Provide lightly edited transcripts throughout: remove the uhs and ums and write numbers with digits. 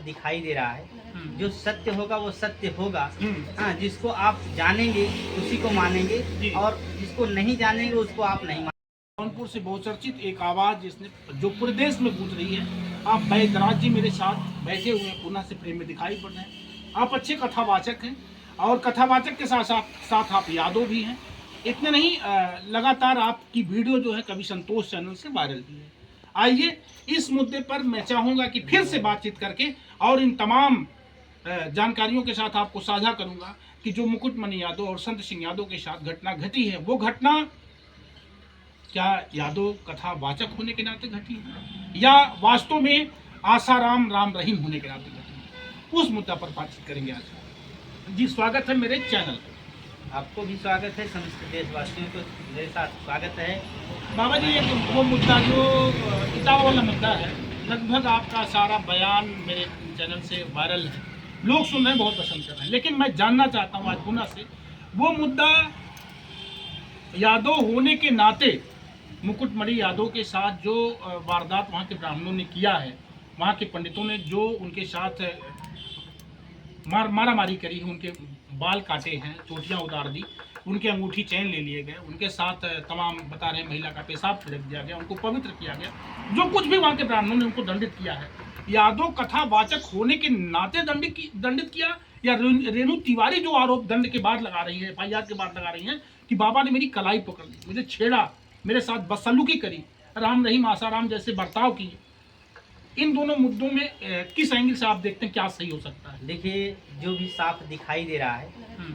दिखाई दे रहा है, जो सत्य होगा वो सत्य होगा। हाँ, जिसको आप जानेंगे उसी को मानेंगे और जिसको नहीं जानेंगे उसको आप नहीं मानेंगे। जौनपुर से बहुचर्चित एक आवाज जिसने जो पूरे देश में गूंज रही है। आप बैदराज जी मेरे साथ बैठे हुए हैं, पूना से प्रेम में दिखाई पड़ रहे हैं। आप अच्छे कथावाचक हैं और कथावाचक के साथ साथ आप यादव भी हैं। इतने नहीं, लगातार आपकी वीडियो जो है कभी संतोष चैनल से वायरल भी है। आइए इस मुद्दे पर मैं चाहूँगा कि फिर से बातचीत करके और इन तमाम जानकारियों के साथ आपको साझा करूँगा कि जो मुकुटमणि यादव और संत सिंह यादव के साथ घटना घटी है, वो घटना क्या यादव कथावाचक होने के नाते घटी है या वास्तव में आसाराम राम रहीम होने के नाते घटी है, उस मुद्दा पर बातचीत करेंगे आज। जी स्वागत है मेरे चैनल पर। आपको भी स्वागत है, समस्त देशवासियों को मेरे साथ स्वागत है। बाबा जी, एक वो मुद्दा जो किताब वाला मुद्दा है, लगभग आपका सारा बयान मेरे चैनल से वायरल है, लोग सुन रहे हैं, बहुत पसंद कर रहे हैं। लेकिन मैं जानना चाहता हूँ आज पुनः से, वो मुद्दा यादव होने के नाते मुकुटमणि यादव के साथ जो वारदात वहाँ के ब्राह्मणों ने किया है, वहाँ के पंडितों ने जो उनके साथ मारामारी करी है, उनके बाल काटे हैं, चोटियाँ उतार दी, उनके अंगूठी चैन ले लिए गए, उनके साथ तमाम बता रहे महिला का पेशाब छिड़क दिया गया, उनको पवित्र किया गया, जो कुछ भी वहाँ के ब्राह्मणों ने उनको दंडित किया है, यादव कथावाचक होने के नाते दंडित किया या रेणु तिवारी जो आरोप दंड के बाद लगा रही है, FIR के बाद लगा रही है कि बाबा ने मेरी कलाई पकड़ ली, मुझे छेड़ा, मेरे साथ बदसलूकी करी, राम रहीम आसाराम जैसे बर्ताव किए। इन दोनों मुद्दों में किस एंगल से आप देखते हैं क्या सही हो सकता है? देखिए, जो भी साफ दिखाई दे रहा है,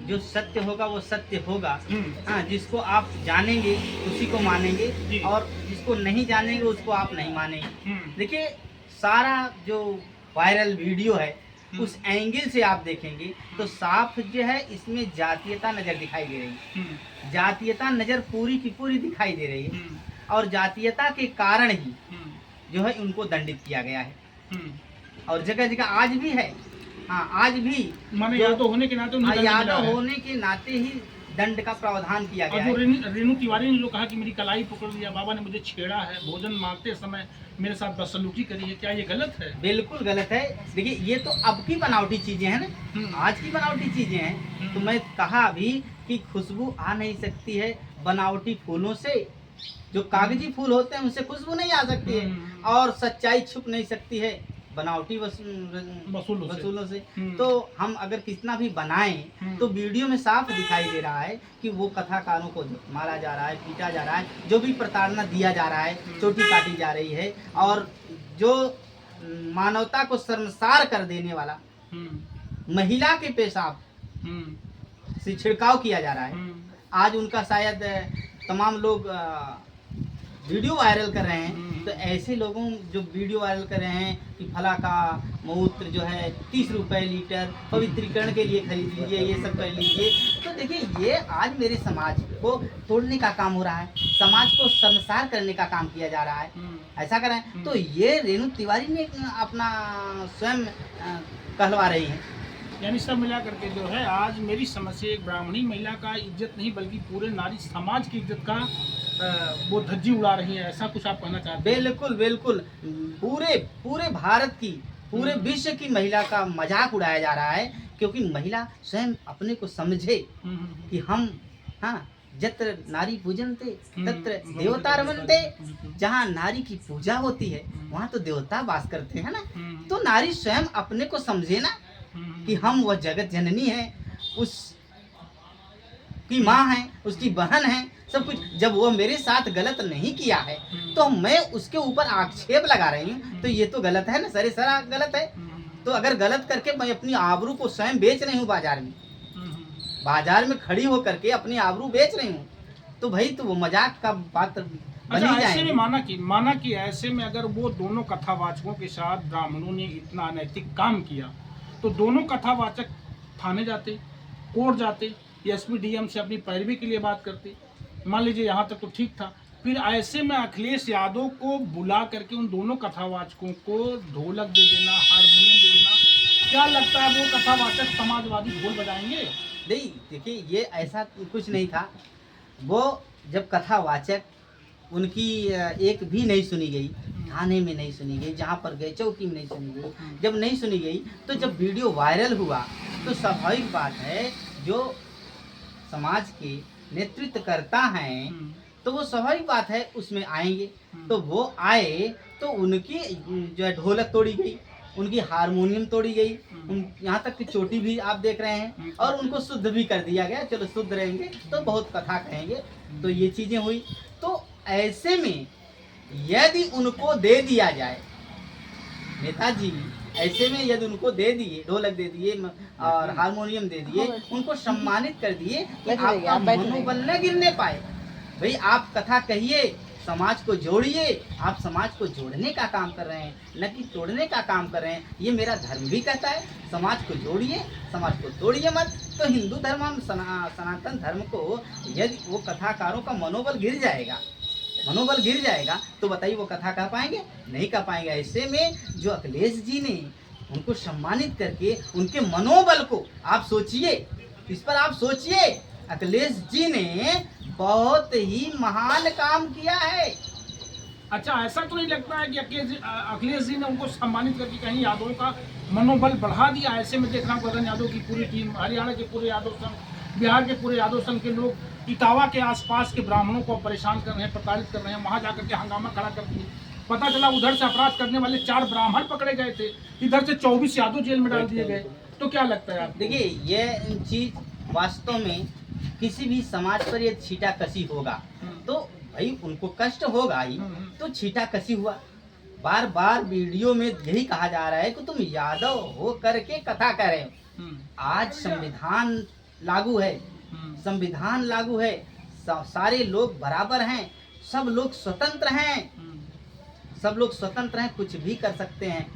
जो सत्य होगा वो सत्य होगा। हाँ, जिसको आप जानेंगे उसी को मानेंगे और जिसको नहीं जानेंगे उसको आप नहीं मानेंगे। देखिए, सारा जो वायरल वीडियो है उस एंगल से आप देखेंगे तो साफ जो है इसमें जातीयता नजर दिखाई दे रही है। जातीयता नजर पूरी की पूरी दिखाई दे रही है और जातीयता के कारण ही जो है उनको दंडित किया गया है और जगह जगह आज भी है। हाँ, आज भी माने यादव होने के नाते उन्हें दंड मिला यादव है। होने के नाते ही दंड का प्रावधान किया गया और जो है। रेणु तिवारी ने जो कहा कि मेरी कलाई पकड़ लिया, बाबा ने मुझे छेड़ा है, भोजन मांगते समय मेरे साथ बदसलूकी करी है, क्या ये गलत है? बिल्कुल गलत है। देखिए, ये तो अब की बनावटी चीजें हैं ना, आज की बनावटी चीजें हैं। तो मैं कहा अभी कि खुशबू आ नहीं सकती है बनावटी फूलों से, जो कागजी फूल होते हैं उनसे खुशबू नहीं आ सकती है और सच्चाई छुप नहीं सकती है बनावटी वसूलों से। तो हम अगर कितना भी बनाएं तो वीडियो में साफ दिखाई दे रहा है कि वो कथाकारों को मारा जा रहा है, पीटा जा रहा है, जो भी प्रताड़ना दिया जा रहा है, चोटी काटी जा रही है और जो मानवता को शर्मसार कर देने वाला महिला के पेशाब से छिड़काव किया जा रहा है। आज उनका शायद तमाम लोग वीडियो वायरल कर रहे हैं। तो ऐसे लोगों जो वीडियो वायरल कर रहे हैं कि फला का मूत्र जो है 30 रुपए लीटर पवित्रीकरण के लिए खरीद लीजिए, ये सब कर लीजिए। तो देखिए, ये आज मेरे समाज को तोड़ने का काम हो रहा है, समाज को शर्मसार करने का काम किया जा रहा है। ऐसा कर रहे हैं तो ये रेणु तिवारी ने अपना स्वयं कहलवा रही है। यानी सब मिला करके जो है आज मेरी समझ से एक ब्राह्मणी महिला का इज्जत नहीं बल्कि पूरे नारी समाज की इज्जत का वो धज्जी उड़ा रही है, ऐसा कुछ आप कहना चाहते हैं? बिल्कुल बिल्कुल, पूरे भारत की, पूरे विश्व की महिला का मजाक उड़ाया जा रहा है क्योंकि महिला स्वयं अपने को समझे कि हम, हाँ, जत्र नारी पूजनते तत्र देवता रमनते। जहाँ नारी की पूजा होती है वहाँ तो देवता वास करते हैं ना। तो नारी स्वयं अपने को समझे ना कि हम वह जगत जननी है, उस की माँ है, उसकी बहन है, सब कुछ। जब वो मेरे साथ गलत नहीं किया है तो मैं उसके ऊपर आक्षेप लगा रही हूँ, तो ये तो गलत है ना, सरासर गलत है। तो अगर गलत करके मैं अपनी आबरू को स्वयं बेच रही हूँ, बाजार में खड़ी होकर के अपनी आबरू बेच रही हूँ, तो भाई तो वो मजाक का पात्र बन ही ऐसे में जाएंगे। माना कि ऐसे में अगर वो दोनों कथावाचकों के साथ ब्राह्मणों ने इतना अनैतिक काम किया तो दोनों कथावाचक थाने जाते, कोर्ट जाते, SP DM से अपनी पैरवी के लिए बात करते। मान लीजिए यहाँ तक तो ठीक था, फिर ऐसे में अखिलेश यादव को बुला करके उन दोनों कथावाचकों को ढोलक दे देना, हारमोनियम दे देना, क्या लगता है वो कथावाचक समाजवादी ढोल बजाएंगे? नहीं, देखिए, ये ऐसा कुछ नहीं था। वो जब कथावाचक उनकी एक भी नहीं सुनी गई थाने में नहीं सुनी गई, जहाँ पर गए चौकी में नहीं सुनी गई। जब नहीं सुनी गई तो जब वीडियो वायरल हुआ तो स्वाभाविक बात है, जो समाज के नेतृत्व करता है तो वो स्वाभाविक बात है उसमें आएंगे। तो वो आए तो उनकी जो है ढोलक तोड़ी गई, उनकी हारमोनियम तोड़ी गई, यहाँ तक कि चोटी भी आप देख रहे हैं, और उनको शुद्ध भी कर दिया गया। चलो शुद्ध रहेंगे तो बहुत कथा कहेंगे, तो ये चीजें हुई। तो ऐसे में यदि उनको दे दिया जाए, नेताजी ऐसे में यदि उनको दे दिए, ढोलक दे दिए और हारमोनियम दे दिए, उनको सम्मानित कर दिए कि आपका मनोबल न गिरने पाए। भाई आप कथा कहिए, समाज को जोड़िए, आप समाज को जोड़ने का काम कर रहे हैं, न कि तोड़ने का काम कर रहे हैं। ये मेरा धर्म भी कहता है, समाज को जोड़िए, समाज को तोड़िए मत। तो हिंदू धर्म, सनातन धर्म को यदि वो कथाकारों का मनोबल गिर जाएगा, तो बताइए वो कथा कह पाएंगे? नहीं कह पाएंगे। ऐसे में जो अखिलेश जी ने उनको सम्मानित करके उनके मनोबल को आप सोचिए, इस पर आप सोचिए। अखिलेश जी ने बहुत ही महान काम किया है। अच्छा, ऐसा तो नहीं लगता है कि अखिलेश जी ने उनको सम्मानित करके कहीं यादवों का मनोबल बढ़ा दिया? ऐसे में देख रहा हूँ गगन यादव की पूरी टीम, हरियाणा के पूरे यादव संघ, बिहार के पूरे यादव संघ के लोग इटावा के आसपास के ब्राह्मणों को परेशान कर रहे हैं, प्रताड़ित कर रहे हैं, वहाँ जाकर के हंगामा खड़ा कर दिए। पता चला उधर से अपराध करने वाले 4 ब्राह्मण पकड़े गए थे, इधर से 24 यादव जेल में डाल दिए गए। तो क्या लगता है आपको? देखिए, ये चीज वास्तव में किसी भी समाज पर ये छीटा कसी होगा तो भाई उनको कष्ट होगा ही, तो छीटा कसी हुआ। बार बार वीडियो में यही कहा जा रहा है कि तुम यादव हो करके कथा कर रहे हो। आज संविधान लागू है, संविधान लागू है, सारे लोग बराबर हैं, सब लोग स्वतंत्र हैं, सब लोग स्वतंत्र हैं, कुछ भी कर सकते हैं,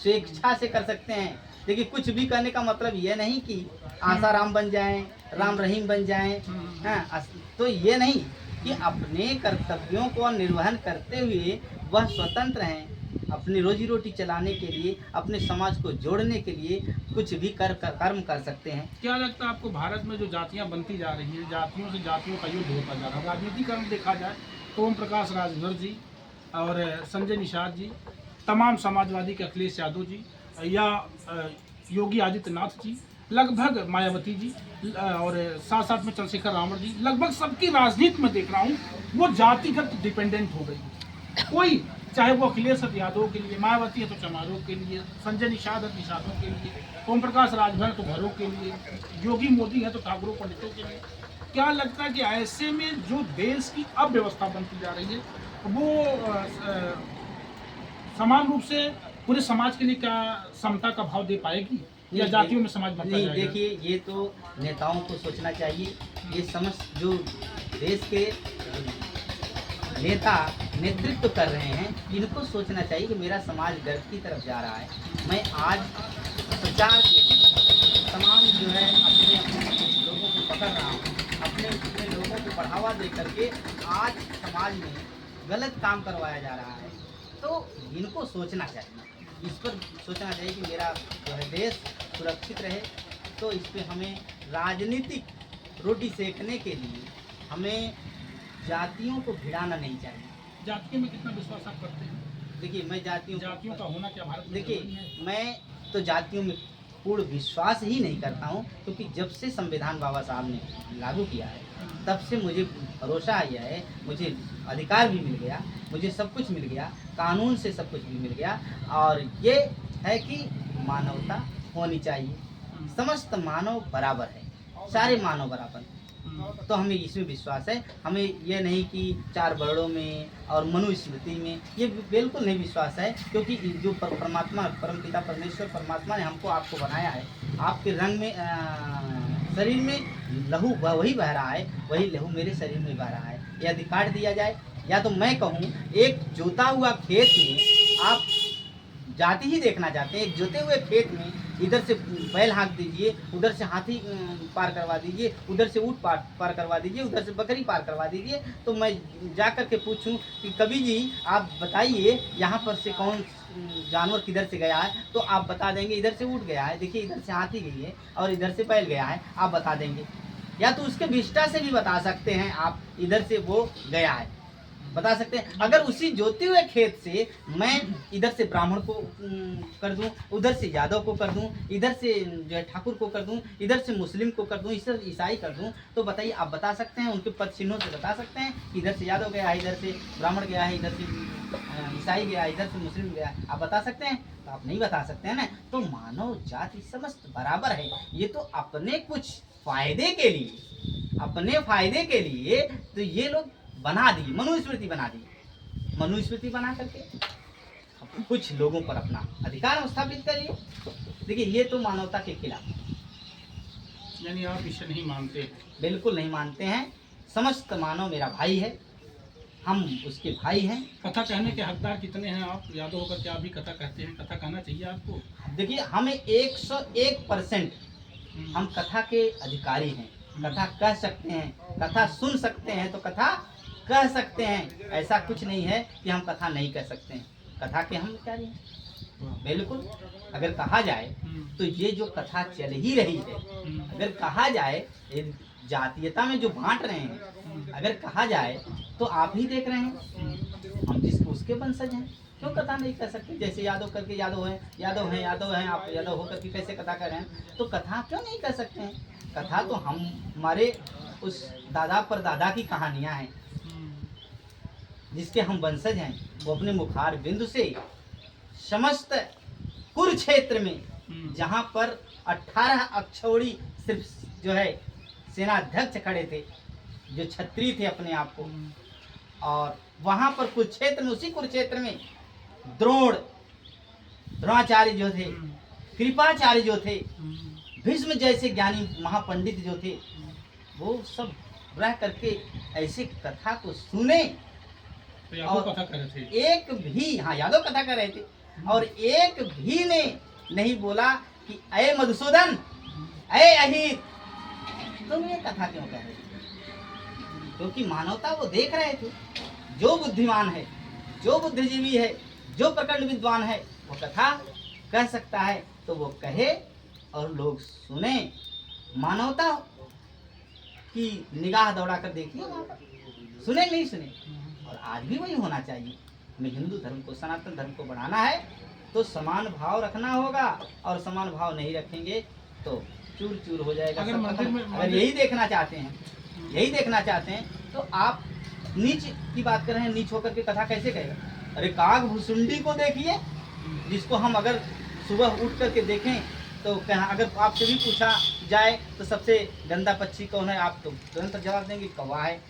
स्वेच्छा से कर सकते हैं। देखिए, कुछ भी करने का मतलब ये नहीं कि आसाराम बन जाएं, राम रहीम बन जाएं। हाँ, तो ये नहीं कि अपने कर्तव्यों को निर्वहन करते हुए वह स्वतंत्र हैं, अपनी रोजी रोटी चलाने के लिए, अपने समाज को जोड़ने के लिए कुछ भी कर्म कर सकते हैं। क्या लगता है आपको, भारत में जो जातियां बनती जा रही हैं, जातियों से जातियों का युद्ध होता जा रहा है, राजनीतिकरण देखा जाए तो ओम प्रकाश राजभर जी और संजय निषाद जी, तमाम समाजवादी के अखिलेश यादव जी या योगी आदित्यनाथ जी, लगभग मायावती जी और साथ साथ में चंद्रशेखर रावण जी, लगभग सबकी राजनीति में देख रहा हूँ वो जातिगत डिपेंडेंट हो गई। कोई चाहे वो अखिलेश यादव के लिए, मायावती है तो चमारों के लिए, संजय निषाद है निषादों के लिए, ओम प्रकाश राजभर तो घरों के लिए, योगी मोदी है तो ठाकुरों पंडितों के लिए। क्या लगता है कि ऐसे में जो देश की अव्यवस्था बनती जा रही है वो समान रूप से पूरे समाज के लिए क्या समता का भाव दे पाएगी या जातियों में समाज बनता नहीं? जाएगा? देखिए, ये तो नेताओं को सोचना चाहिए। ये समस्त जो देश के नेता नेतृत्व कर रहे हैं, इनको सोचना चाहिए कि मेरा समाज गर्व की तरफ जा रहा है। मैं आज प्रचार के लिए तमाम जो है अपने अपने लोगों को पकड़ रहा हूँ, अपने लोगों को बढ़ावा दे करके आज समाज में गलत काम करवाया जा रहा है। तो इनको सोचना चाहिए, इस पर सोचना चाहिए कि मेरा जो है देश सुरक्षित रहे। तो इस पर हमें राजनीतिक रोटी सेकने के लिए हमें जातियों को भिड़ाना नहीं चाहिए। जातियों में कितना विश्वास आप करते हैं? देखिए, मैं जातियों का होना क्या भारत में? देखिए, मैं तो जातियों में पूर्ण विश्वास ही नहीं करता हूँ, क्योंकि जब से संविधान बाबा साहब ने लागू किया है तब से मुझे भरोसा आया है, मुझे अधिकार भी मिल गया, मुझे सब कुछ मिल गया, कानून से सब कुछ भी मिल गया। और ये है कि मानवता होनी चाहिए, समस्त मानव बराबर है, सारे मानव बराबर। तो हमें इसमें विश्वास है। हमें ये नहीं कि 4 वर्णों में और मनुस्मृति में, ये बिल्कुल नहीं विश्वास है, क्योंकि जो परमात्मा, परमपिता परमेश्वर परमात्मा ने हमको आपको बनाया है, आपके रंग में शरीर में लहू वही बह रहा है, वही लहू मेरे शरीर में बह रहा है। ये अधिकार दिया जाए, या तो मैं कहूँ एक जोता हुआ खेत में आप जाति ही देखना चाहते हैं, एक जोते हुए खेत में इधर से बैल हाँक दीजिए, उधर से हाथी पार करवा दीजिए, उधर से ऊँट पार करवा दीजिए, उधर से बकरी पार करवा दीजिए। तो मैं जा कर के पूछूं कि कवि जी आप बताइए यहाँ पर से कौन जानवर किधर से गया है, तो आप बता देंगे इधर से ऊँट गया है, देखिए इधर से हाथी गई है और इधर से बैल गया है, आप बता देंगे। या तो उसके विष्टा से भी बता सकते हैं आप, इधर से वो गया है। बता सकते हैं? अगर उसी जोते हुए खेत से मैं इधर से ब्राह्मण को कर दूं, उधर से यादव को कर दूं, इधर से जो है ठाकुर को कर दूं, इधर से मुस्लिम को कर दूं, इधर ईसाई कर दूं, तो बताइए आप बता सकते हैं? उनके पद चिन्हों से बता सकते हैं कि इधर से यादव गया है, इधर से ब्राह्मण गया है, इधर से ईसाई गया, इधर से मुस्लिम गया? आप बता सकते हैं? तो आप नहीं बता सकते हैं ना। तो मानव जाति समस्त बराबर है। ये तो अपने कुछ फायदे के लिए, अपने फायदे के लिए तो ये लोग बना दी, मनुस्मृति बना दी। मनुस्मृति बना करके कुछ लोगों पर अपना अधिकार स्थापित करिए। देखिए ये तो मानवता के खिलाफ। यानी आप इसे नहीं मानते? बिल्कुल नहीं मानते हैं। समस्त मानव मेरा भाई है, हम उसके भाई हैं। कथा कहने के हकदार कितने हैं आप? यादव होकर के आप भी कथा कहते हैं, कथा कहना चाहिए आपको। देखिए हमें 101% हम कथा के अधिकारी हैं। कथा कह सकते हैं, कथा सुन सकते हैं तो कथा कह सकते हैं। ऐसा कुछ नहीं है कि हम कथा नहीं कह सकते हैं। कथा के हम अधिकारी हैं बिल्कुल। अगर कहा जाए तो ये जो कथा चल ही रही है, अगर कहा जाए ये जातीयता में जो बांट रहे हैं, अगर कहा जाए तो आप ही देख रहे हैं, हम जिसको उसके वंशज हैं, क्यों कथा नहीं कर सकते? जैसे यादव करके यादव हैं, यादव हैं, यादव हैं, आप यादव होकर के कैसे कथा कर रहे हैं? तो कथा क्यों नहीं कर सकते हैं? कथा तो हम हमारे उस दादा पर दादा की कहानियां हैं, जिसके हम वंशज हैं। वो अपने मुखार बिंदु से समस्त कुरुक्षेत्र में जहाँ पर 18 अक्षौड़ी सिर्फ जो है सेनाध्यक्ष खड़े थे, जो क्षत्रिय थे अपने आप को, और वहाँ पर कुरुक्षेत्र में, उसी कुरुक्षेत्र में द्रोणाचार्य जो थे, कृपाचार्य जो थे, भीष्म जैसे ज्ञानी महापंडित जो थे, वो सब रह करके ऐसे कथा को सुने। तो यादव कथा कर रहे थे? एक भी, हाँ यादव कथा कर रहे थे, और एक भी ने नहीं बोला कि अये मधुसूदन, अये अहित, तुम ये कथा क्यों कह रहे थे? क्योंकि मानवता वो देख रहे थे। जो बुद्धिमान है, जो बुद्धिजीवी है, जो प्रकंड विद्वान है, वो कथा कह सकता है तो वो कहे और लोग सुने। मानवता की निगाह दौड़ा कर देखिए, सुने नहीं सुने। और आज भी वही होना चाहिए। हमें हिंदू धर्म को, सनातन धर्म को बढ़ाना है तो समान भाव रखना होगा, और समान भाव नहीं रखेंगे तो चूर चूर हो जाएगा। अगर यही देखना चाहते हैं, यही देखना चाहते हैं तो आप नीच की बात कर रहे हैं, नीच होकर के कथा कैसे कहेगा? अरे काग भुसुंडी को देखिए, जिसको हम अगर सुबह उठ करके देखें तो कहाँ, अगर आपसे भी पूछा जाए तो सबसे गंदा पक्षी कौन है, आप तो तुरंत जवाब देंगे कौवा है,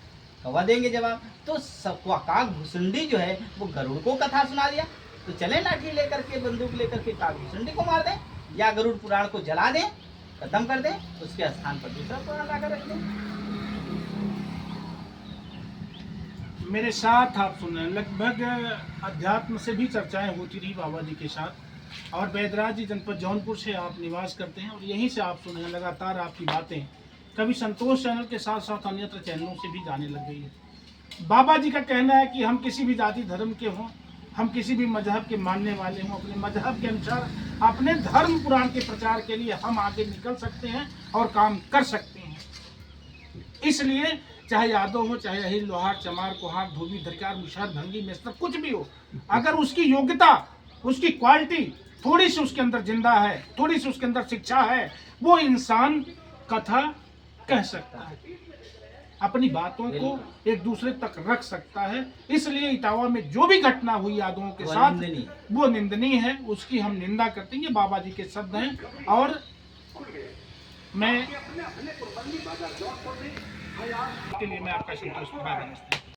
कौवा देंगे जवाब। तो सबको काग भुसुंडी जो है वो गरुड़ को कथा सुना दिया, तो चले लाठी लेकर के, बंदूक लेकर के काग भुसुंडी को मार दें, या गरुड़ पुराण को जला दें, खत्म कर दें, उसके स्थान पर दूसरा पुराण लाकर रख दें। मेरे साथ आप सुन रहे हैं, लगभग अध्यात्म से भी चर्चाएं होती रही बाबा जी के साथ। और बैदराज जी जनपद जौनपुर से आप निवास करते हैं, और यहीं से आप सुन रहे हैं लगातार आपकी बातें कभी संतोष चैनल के साथ साथ अन्यत्र चैनलों से भी जाने लग गई है। बाबा जी का कहना है कि हम किसी भी जाति धर्म के हों, हम किसी भी मजहब के मानने वाले हों, अपने मजहब के अनुसार अपने धर्म पुराण के प्रचार के लिए हम आगे निकल सकते हैं और काम कर सकते हैं। इसलिए चाहे यादव हो, चाहे अहिर, लोहार, चमार, कोहार, धोबी, धरकार, मुशार, भंगी, मेस्तर, कुछ भी हो, अगर उसकी योग्यता, उसकी क्वालिटी थोड़ी सी उसके अंदर जिंदा है, थोड़ी सी उसके अंदर शिक्षा है, वो इंसान कथा कह सकता है, अपनी बातों को एक दूसरे तक रख सकता है। इसलिए इटावा में जो भी घटना हुई यादवों के साथ वो निंदनीय है, उसकी हम निंदा करते हैं। ये बाबा जी के शब्द हैं। और मैं के लिए मैं आपका संतोष